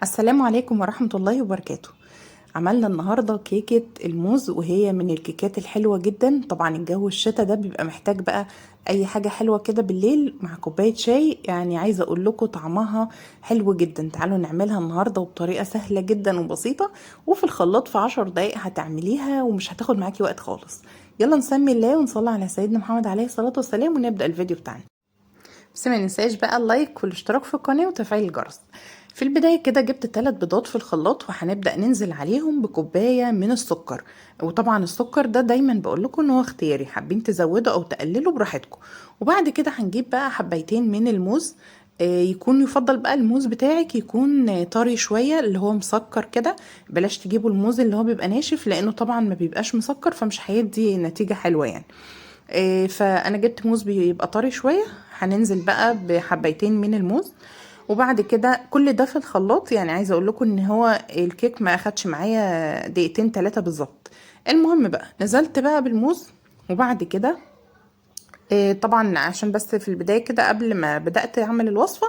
السلام عليكم ورحمة الله وبركاته. عملنا النهاردة كيكة الموز، وهي من الكيكات الحلوة جدا. طبعا الجو الشتا ده بيبقى محتاج بقى اي حاجة حلوة كده بالليل مع كوباية شاي. يعني عايزة اقول لكم طعمها حلو جدا. تعالوا نعملها النهاردة وبطريقة سهلة جدا وبسيطة، وفي الخلاط في 10 دقايق هتعمليها ومش هتاخد معاكي وقت خالص. يلا نسمي الله ونصلي على سيدنا محمد عليه الصلاة والسلام ونبدأ الفيديو بتاعنا. بس ما ننساش بقى اللايك والاشتراك في القناة وتفعيل الجرس. في البداية كده جبت 3 بيضات في الخلاط، وهنبدأ ننزل عليهم بكوباية من السكر. وطبعا السكر ده دايما بقول لكم ان هو اختياري، حابين تزودوا او تقللوا براحتكم. وبعد كده هنجيب بقى حبايتين من الموز. يكون يفضل بقى الموز بتاعك يكون طري شوية، اللي هو مسكر كده. بلاش تجيبوا الموز اللي هو بيبقى ناشف، لانه طبعا ما بيبقاش مسكر فمش هيدي نتيجة حلوة يعني. فانا جبت موز بيبقى طري شويه. هننزل بقى بحبايتين من الموز. وبعد كده كل ده في الخلاط. يعني عايزه اقول لكم ان هو الكيك ما اخدش معايا دقيقتين 3 بالظبط. المهم بقى نزلت بقى بالموز. وبعد كده طبعا عشان بس في البداية كده قبل ما بدأت أعمل الوصفة،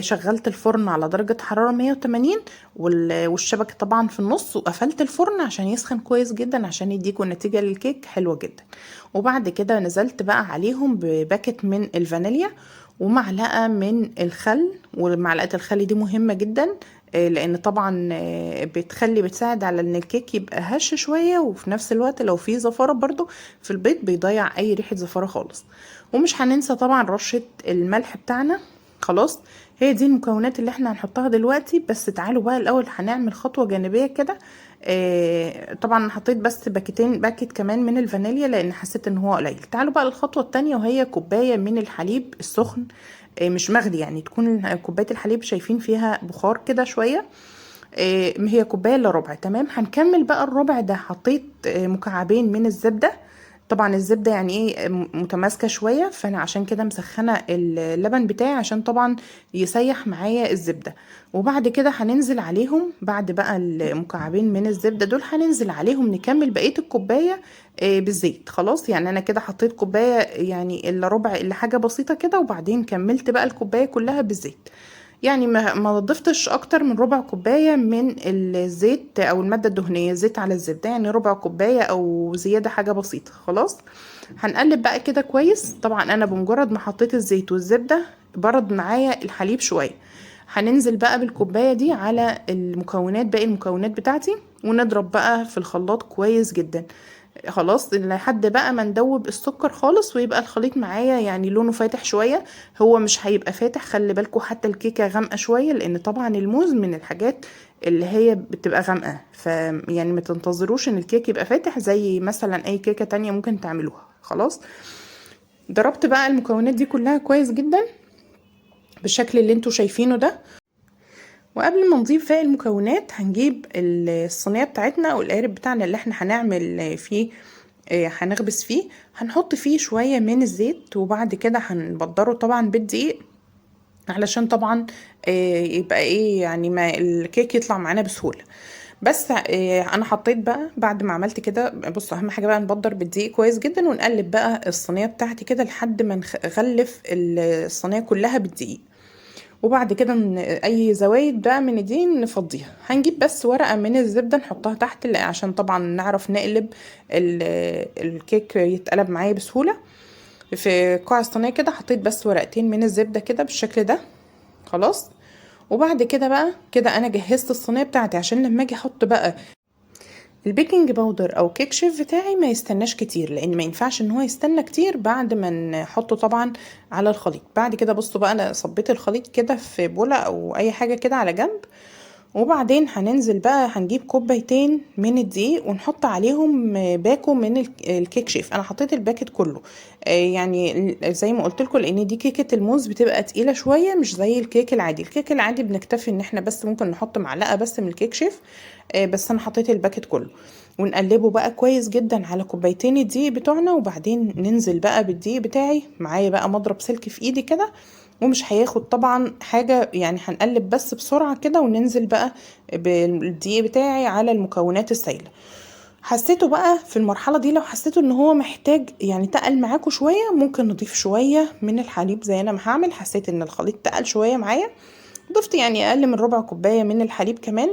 شغلت الفرن على درجة حرارة 180، والشبكة طبعا في النص، وقفلت الفرن عشان يسخن كويس جدا عشان يديكوا نتيجة للكيك حلوة جدا. وبعد كده نزلت بقى عليهم بباكت من الفانيليا ومعلقة من الخل. ومعلقة الخل دي مهمة جدا، لان طبعا بتساعد على ان الكيك يبقى هش شوية، وفي نفس الوقت لو في زفارة برضو في البيض بيضيع اي ريحة زفارة خالص. ومش هننسى طبعا رشة الملح بتاعنا. خلاص، هي دي المكونات اللي احنا هنحطها دلوقتي. بس تعالوا بقى الاول هنعمل خطوة جانبية كده. طبعا حطيت بس باكت كمان من الفانيليا لان حسيت ان هو قليل. تعالوا بقى للخطوة التانية، وهي كوباية من الحليب السخن، مش مغلي، يعني تكون كوباية الحليب شايفين فيها بخار كده شوية. هي كوباية الا ربع. تمام، هنكمل بقى الربع ده. حطيت مكعبين من الزبدة. طبعا الزبدة يعني ايه متماسكة شوية، فانا عشان كده مسخنة اللبن بتاعي عشان طبعا يسيح معايا الزبدة. وبعد كده هننزل عليهم بعد بقى المكعبين من الزبدة دول، هننزل عليهم نكمل بقية الكوباية بالزيت. خلاص، يعني انا كده حطيت كوباية يعني الا ربع الا حاجة بسيطة كده، وبعدين كملت بقى الكوباية كلها بالزيت. يعني ما ضفتش اكتر من ربع كوبايه من الزيت او الماده الدهنيه، زيت على الزبده، يعني ربع كوبايه او زياده حاجه بسيطه. خلاص، هنقلب بقى كده كويس. طبعا انا بمجرد ما حطيت الزيت والزبده برد معايا الحليب شويه. هننزل بقى بالكوبايه دي على المكونات، باقي المكونات بتاعتي، ونضرب بقى في الخلاط كويس جدا. خلاص لحد بقى ما ندوب السكر خالص ويبقى الخليط معايا يعني لونه فاتح شوية. هو مش هيبقى فاتح، خلي بالكوا حتى الكيكة غامقة شوية، لان طبعا الموز من الحاجات اللي هي بتبقى غامقة. يعني ما تنتظروش ان الكيك يبقى فاتح زي مثلا اي كيكة تانية ممكن تعملوها. خلاص، ضربت بقى المكونات دي كلها كويس جدا بالشكل اللي انتوا شايفينه ده. وقبل ما نضيف باقي المكونات هنجيب الصينية بتاعتنا او القالب بتاعنا اللي احنا هنعمل فيه، هنخبز فيه. هنحط فيه شوية من الزيت، وبعد كده هنبدره طبعا بالدقيق علشان طبعا يبقى ايه يعني ما الكيك يطلع معانا بسهولة. بس انا حطيت بقى بعد ما عملت كده. بص، اهم حاجة بقى نبدر بالدقيق كويس جدا، ونقلب بقى الصينية بتاعتي كده لحد ما نغلف الصينية كلها بالدقيق. وبعد كده اي زوايد بقى من دي نفضيها. هنجيب بس ورقة من الزبدة نحطها تحت عشان طبعا نعرف نقلب الكيك يتقلب معايا بسهولة. في قاع الصينية كده حطيت بس ورقتين من الزبدة كده بالشكل ده. خلاص، وبعد كده بقى كده انا جهزت الصينية بتاعتي عشان لما اجي احط بقى البيكنج باودر او كيك شيف بتاعي ما يستناش كتير، لان ما ينفعش ان هو يستنى كتير بعد ما نحطه طبعا على الخليط. بعد كده بصوا بقى انا صبيت الخليط كده في بولة او اي حاجة كده على جنب. وبعدين هننزل بقى هنجيب كوبايتين من الدقيق ونحط عليهم باكو من الكيك شيف. انا حطيت الباكت كله، يعني زي ما قلت لكم لان دي كيكه الموز بتبقى تقيله شويه، مش زي الكيك العادي. الكيك العادي بنكتفي ان احنا بس ممكن نحط معلقه بس من الكيك شيف. بس انا حطيت الباكت كله. ونقلبه بقى كويس جدا على كوبايتين الدقيق بتوعنا. وبعدين ننزل بقى بالدقيق بتاعي معايا بقى مضرب سلك في ايدي كده، ومش هياخد طبعا حاجة، يعني هنقلب بس بسرعة كده وننزل بقى بالدقيق بتاعي على المكونات السائلة. حسيته بقى في المرحلة دي، لو حسيته ان هو محتاج يعني تقل معاكم شوية، ممكن نضيف شوية من الحليب زي انا ما هعمل. حسيت ان الخليط تقل شوية معايا، ضفت يعني اقل من ربع كوبايه من الحليب كمان،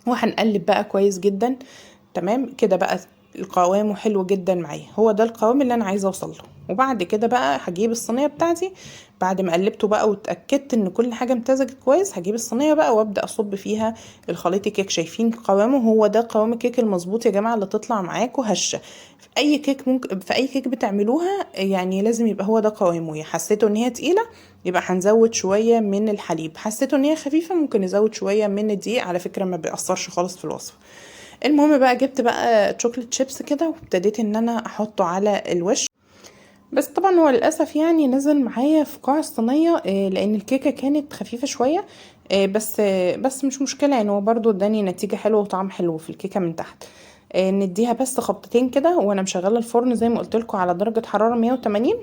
وهنقلب بقى كويس جدا. تمام كده بقى القوام حلو جدا معايا، هو ده القوام اللي انا عايزه اوصل له. وبعد كده بقى هجيب الصينيه بتاعتي بعد ما قلبته بقى واتاكدت ان كل حاجه امتزجت كويس، هجيب الصينيه بقى وابدا اصب فيها الخليط الكيك. شايفين قوامه؟ هو ده قوام الكيك المظبوط يا جماعه، اللي تطلع معاكم هشه في اي كيك. ممكن في اي كيك بتعملوها يعني لازم يبقى هو ده قوامه. حسيتوا ان هي تقيله يبقى هنزود شويه من الحليب، حسيتوا ان هي خفيفه ممكن نزود شويه من الدقيق، على فكره ما بيأثرش خالص في الوصفه. المهم بقى جبت بقى شوكليت شيبس كده وابتديت ان انا احطه على الوش. بس طبعا هو للاسف يعني نزل معايا في قاع الصينيه لان الكيكه كانت خفيفه شويه. بس مش مشكله يعني، هو برضو اداني نتيجه حلوه وطعم حلو في الكيكه من تحت. نديها بس خبطتين كده وانا مشغله الفرن زي ما قلت لكم على درجه حراره 180.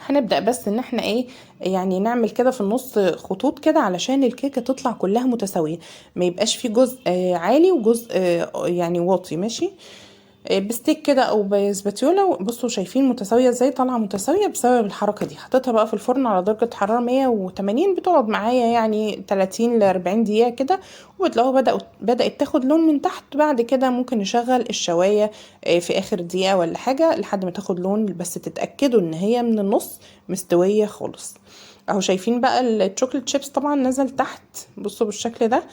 هنبدأ بس ان احنا ايه يعني نعمل كده في النص خطوط كده علشان الكيكة تطلع كلها متساوية، ما يبقاش في جزء عالي وجزء يعني واطي. ماشي. بستيك كده او بسباتيولا. بصوا شايفين متساويه ازاي؟ طالعه متساويه بسبب الحركه دي. حطيتها بقى في الفرن على درجه حراره 180، بتقعد معايا يعني 30 ل 40 دقيقه كده، وبتلاقوها بدات تاخد لون من تحت. بعد كده ممكن نشغل الشوايه في اخر دقيقه ولا حاجه لحد ما تاخد لون، بس تتاكدوا ان هي من النص مستويه خالص. اهو شايفين بقى الشوكليت شيبس طبعا نزل تحت، بصوا بالشكل ده.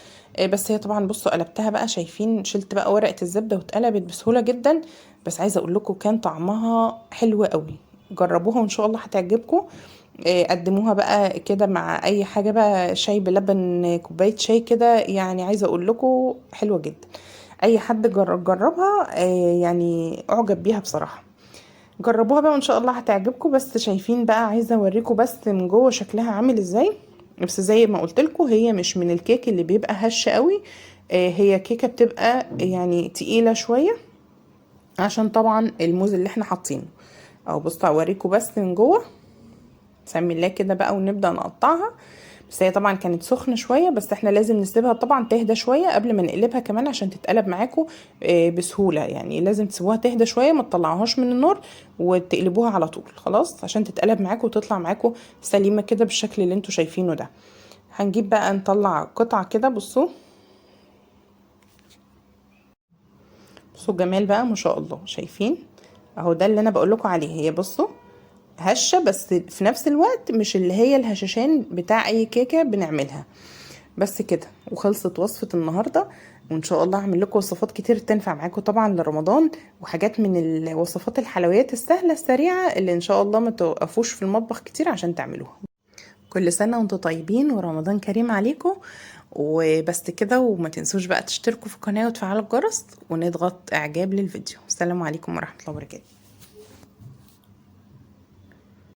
بس هي طبعا بصوا قلبتها بقى، شايفين شلت بقى ورقة الزبدة واتقلبت بسهولة جدا. بس عايزة اقول لكم كان طعمها حلو قوي، جربوها وان شاء الله هتعجبكم. قدموها بقى كده مع اي حاجة بقى، شاي بلبن، كوباية شاي كده، يعني عايزة اقول لكم حلوة جدا. اي حد جربها يعني اعجب بيها بصراحة. جربوها بقى وان شاء الله هتعجبكم. بس شايفين بقى، عايزه اوريكم بس من جوه شكلها عامل ازاي. بس زي ما قلت لكم هي مش من الكيك اللي بيبقى هش قوي، هي كيكه بتبقى يعني تقيله شويه عشان طبعا الموز اللي احنا حاطينه. او بصوا اوريكم بس من جوه، سمي الله كده بقى ونبدا نقطعها. بس هي طبعا كانت سخنه شويه، بس احنا لازم نسيبها طبعا تهدى شويه قبل ما نقلبها كمان عشان تتقلب معاكم بسهوله. يعني لازم تسيبوها تهدى شويه، ما تطلعوهاش من النار وتقلبوها على طول خلاص عشان تتقلب معاكم وتطلع معاكم سليمه كده بالشكل اللي انتوا شايفينه ده. هنجيب بقى نطلع قطعه كده. بصوا بصوا الجمال بقى ما شاء الله. شايفين؟ اهو ده اللي انا بقول لكم عليه. هي بصوا هشه، بس في نفس الوقت مش اللي هي الهشاشان بتاع اي كيكه بنعملها. بس كده وخلصت وصفة النهاردة. وان شاء الله هعمل لكم وصفات كتير تنفع معاكم طبعا لرمضان، وحاجات من الوصفات الحلويات السهلة السريعة اللي ان شاء الله ما توقفوش في المطبخ كتير عشان تعملوها. كل سنة وانتم طيبين ورمضان كريم عليكم. وبس كده، وما تنسوش بقى تشتركوا في القناة وتفعلوا الجرس ونضغط اعجاب للفيديو. السلام عليكم ورحمة الله وبركاته.